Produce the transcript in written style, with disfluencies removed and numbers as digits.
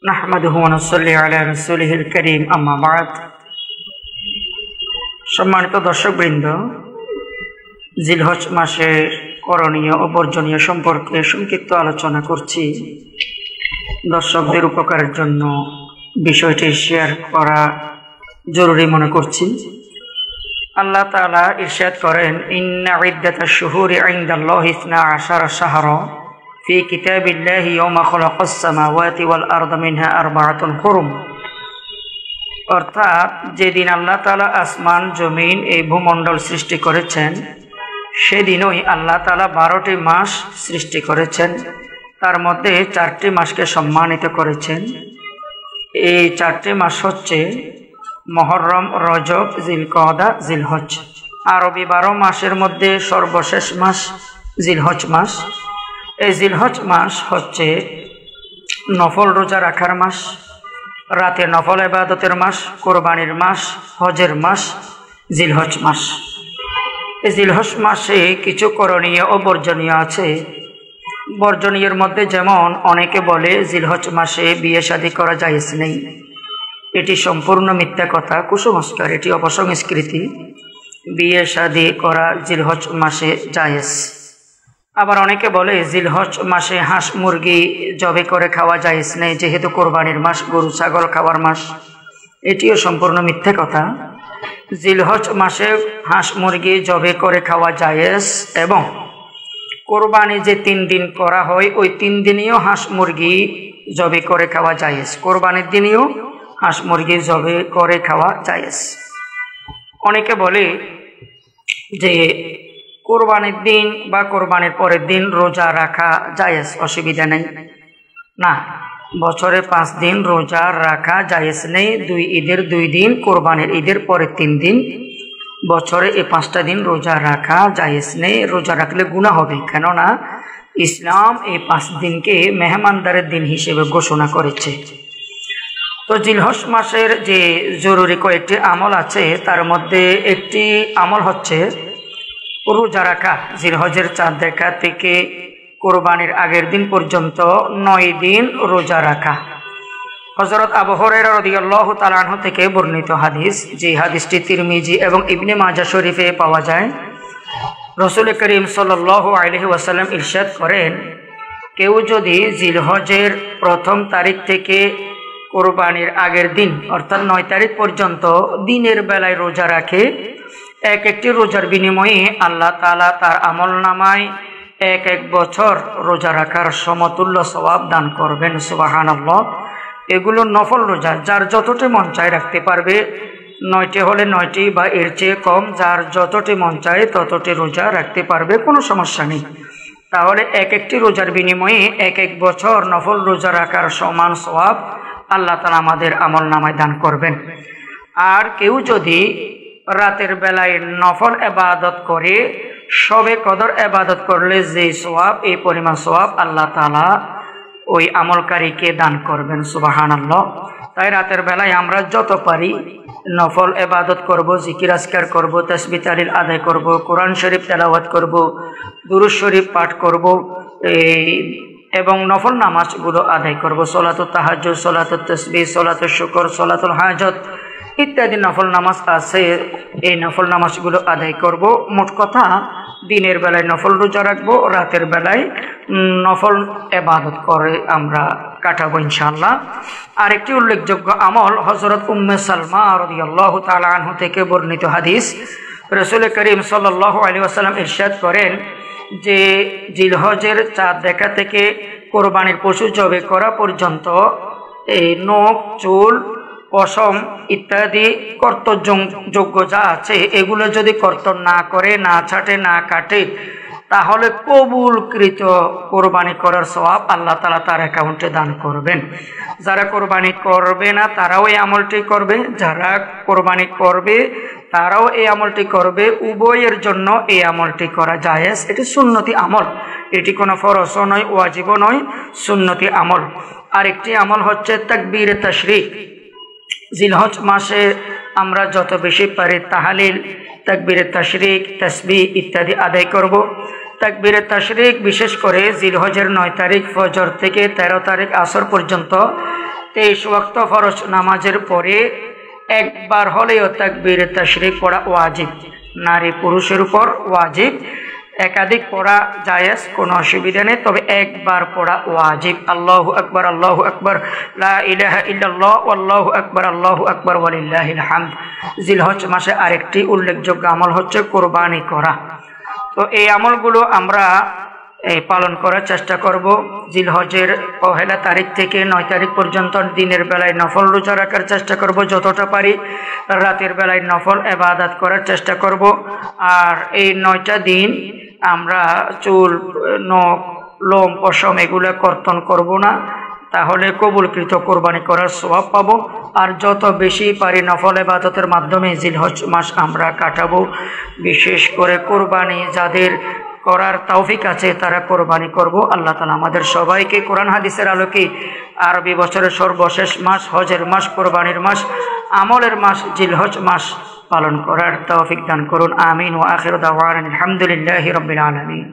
নাহমাদুহু ওয়া নুসাল্লি আলা রাসূলিহিল কারীম আম্মা বা'দ। সম্মানিত দর্শকবৃন্দ, জিলহজ মাসের করণীয় ও বর্জনীয় সম্পর্কে সংক্ষিপ্ত আলোচনা করছি। দর্শকদের উপকারের জন্য বিষয়টি শেয়ার করা জরুরি মনে করছি। আল্লাহ তাআলা ইরশাদ করেন, ইন্না ইদ্দাতাশ শুহুরি ইনদাল্লাহি 12 শাহরা ফি কিতাবিল্লাহি ইয়াওমা খালাকাস সামাওয়াতি ওয়াল আরদা মিনহা আরবাআতুন হুরুম। অর্থাৎ যেদিন আল্লাহ তাআলা আসমান জমিন এই ভূমণ্ডল সৃষ্টি করেছেন, সেদিনই আল্লাহ তাআলা 12টি মাস সৃষ্টি করেছেন। তার মধ্যে 4টি মাসকে সম্মানিত করেছেন। এই 4টি মাস হচ্ছে মুহররম, রজব, জিলকওদা, জিলহজ। আরবি 12 মাসের মধ্যে সর্বশেষ মাস জিলহজ মাস। এই জিলহজ মাস হচ্ছে নফল রোজা রাখার মাস, রাতে নফল ইবাদতের মাস, কোরবানির মাস, হজের মাস জিলহজ মাস। এই জিলহজ মাসে কিছু করণীয় ও বর্জনীয় আছে। বর্জনীয়ের মধ্যে যেমন অনেকে বলে জিলহজ মাসে বিয়ে শাদী করা জায়েজ নেই। এটি সম্পূর্ণ মিথ্যা কথা, কুসংস্কার, এটি অপসংস্কৃতি। বিয়ে শাদী করা জিলহজ মাসে জায়েজ। আবার অনেকে বলে জিলহজ মাসে হাঁস মুরগি জবে করে খাওয়া জায়েজ নেই, যেহেতু কোরবানির মাস, গরু ছাগল খাওয়ার মাস। এটিও সম্পূর্ণ মিথ্যা কথা। জিলহজ মাসে হাঁস মুরগি জবে করে খাওয়া জায়েজ, এবং কোরবানি যে 3 দিন করা হয় ওই 3 দিনেও হাঁস মুরগি জবে করে খাওয়া জায়েজ। কোরবানির দিনেও হাঁস মুরগি জবে করে খাওয়া জায়েজ। অনেকে বলে যে কোরবানির দিন বা কোরবানির পরের দিন রোজা রাখা জায়েজ, অসুবিধা নেই। না, বছরে 5 দিন রোজা রাখা জায়েজ নেই। 2 ঈদের 2 দিন, কোরবানির ঈদের পরে 3 দিন, বছরে এই 5টা দিন রোজা রাখা জায়েজ নেই। রোজা রাখলে গুনাহ হবে, কেননা ইসলাম এই 5 দিনকে মেহমানদারের দিন হিসেবে ঘোষণা করেছে। তো জিলহজ মাসের যে জরুরি কয়েকটি আমল আছে, তার মধ্যে একটি আমল হচ্ছে রোজা রাখা। জিলহজের চাঁদ দেখা থেকে কোরবানির আগের দিন পর্যন্ত 9 দিন রোজা রাখা। হযরত আবু হুরায়রা রাদিয়াল্লাহু তাআলা আনহু থেকে বর্ণিত হাদিস, যে হাদিসটি তিরমিজি এবং ইবনে মাজাহ শরীফে পাওয়া যায়। রাসূল করিম সাল্লাল্লাহু আলাইহি ওয়াসাল্লাম ইরশাদ করেন, কেউ যদি জিলহজের 1ম তারিখ থেকে কোরবানির আগের দিন অর্থাৎ 9 তারিখ পর্যন্ত দিনের বেলায় রোজা রাখে, একটি রোজার বিনিময়ে আল্লাহ তাআলা তার আমলনামায় 1 বছর রোজা রাখার সমতুল্য সওয়াব দান করবেন। সুবহানাল্লাহ। এগুলো নফল রোজা, যার যতটি মন চায় রাখতে পারবে। 9টি হলে 9টি বা এর চেয়ে কম, যার যতটি মন চায় ততটি রোজা রাখতে পারবে, কোনো সমস্যা নেই। তাহলে একটি রোজার বিনিময়ে 1 বছর নফল রোজা রাখার সমান সওয়াব আল্লাহ তাআলা আমাদের আমলনামায় দান করবেন। আর কেউ যদি রাতের বেলায় নফল ইবাদত করে, শবে কদর ইবাদত করলে যে সওয়াব, এই পরিমাণ সওয়াব আল্লাহ তাআলা ওই আমলকারীকে দান করবেন। সুবহানাল্লাহ। তাই রাতের বেলায় আমরা যত পারি নফল ইবাদত করব, জিকির আজকার করব, তাসবিহ তাহলিল আদায় করব, কোরআন শরীফ তেলাওয়াত করব, দুরূদ শরীফ পাঠ করব, এবং নফল নামাজগুলো আদায় করব। সলাতুত তাহাজ্জুদ, সলাতুত তাসবিহ, সলাতুল শুকর, সলাতুল হাজত ইত্যাদি নফল নামাজ আছে। এই নফল নামাজগুলো আদায় করব। মোট কথা, দিনের বেলায় নফল রোজা রাখবো, রাতের বেলায় নফল ইবাদত করে আমরা কাটাবো ইনশাআল্লাহ। আরেকটি উল্লেখযোগ্য আমল হযরত উম্মে সালমা রাদিয়াল্লাহু তাআলা আনহা থেকে বর্ণিত হাদিস। রাসূল করিম সাল্লাল্লাহু আলাইহি ওয়াসাল্লাম ইরশাদ করেন যে জিলহজের চাঁদ দেখা থেকে কোরবানির পশু জবে করা পর্যন্ত এই নখ, চুল, পশম ইত্যাদি কর্তনযোগ্য যা আছে, এগুলো যদি কর্তন না করে, না ছাটে, না কাটে, তাহলে কবুলকৃত কোরবানি করার সওয়াব আল্লাহ তাআলা তার অ্যাকাউন্টে দান করবেন। যারা কোরবানি করবে না তারাও এই আমলটি করবে, যারা কোরবানি করবে তারাও এই আমলটি করবে। উভয়ের জন্য এই আমলটি করা জায়েজ। এটি সুন্নতি আমল, এটি কোনো ফরজও নয়, ওয়াজিবও নয়, সুন্নতি আমল। আরেকটি আমল হচ্ছে তাকবীরে তাশরিক। জিলহজ মাসে আমরা যত বেশি পারি তাহলিল, তাকবীরে তাশরিক, তাসবিহ ইত্যাদি আদায় করব। তাকবীরে তাশরিক বিশেষ করে জিলহজের 9 তারিখ ফজর থেকে 13 তারিখ আসর পর্যন্ত 23 ওয়াক্ত ফরজ নামাজের পরে একবার হলেও তাকবীরে তাশরিক পড়া ওয়াজিব, নারী পুরুষের উপর ওয়াজিব। একাধিক পড়া জায়েজ, কোনো অসুবিধা নেই, তবে একবার পড়া ওয়াজিব। আল্লাহু আকবার, আল্লাহু আকবার, লা ইলাহা ইল্লাল্লাহ, আল্লাহু আকবার, আল্লাহু আকবার, ওয়ালিল্লাহিল হামদ। জিলহজ মাসে আরেকটি উল্লেখযোগ্য আমল হচ্ছে কোরবানি করা। তো এই আমলগুলো আমরা পালন করার চেষ্টা করব। জিলহজের 1 তারিখ থেকে 9 তারিখ পর্যন্ত দিনের বেলায় নফল রোজা রাখার চেষ্টা করব যতটা পারি, রাতের বেলায় নফল ইবাদত করার চেষ্টা করব। আর এই 9টা দিন আমরা চুল, নখ, লোম, পশম এগুলো কর্তন করব না, তাহলে কবুলকৃত কোরবানি করার সওয়াব পাবো। আর যত বেশি পারি নফল ইবাদতের মাধ্যমে জিলহজ মাস আমরা কাটাবো। বিশেষ করে কোরবানি যাদের করার তৌফিক আছে তারা কোরবানি করব। আল্লাহ তাআলা আমাদের সবাইকে কোরআন হাদিসের আলোকে আরবি বছরের সর্বশেষ মাস, হজের মাস, কোরবানির মাস, আমলের মাস জিলহজ মাস পালন করার তৌফিক দান করুন। আমিন। ওয়া আখিরু দাওয়ানা আলহামদুলিল্লাহি রাব্বিল আলামিন।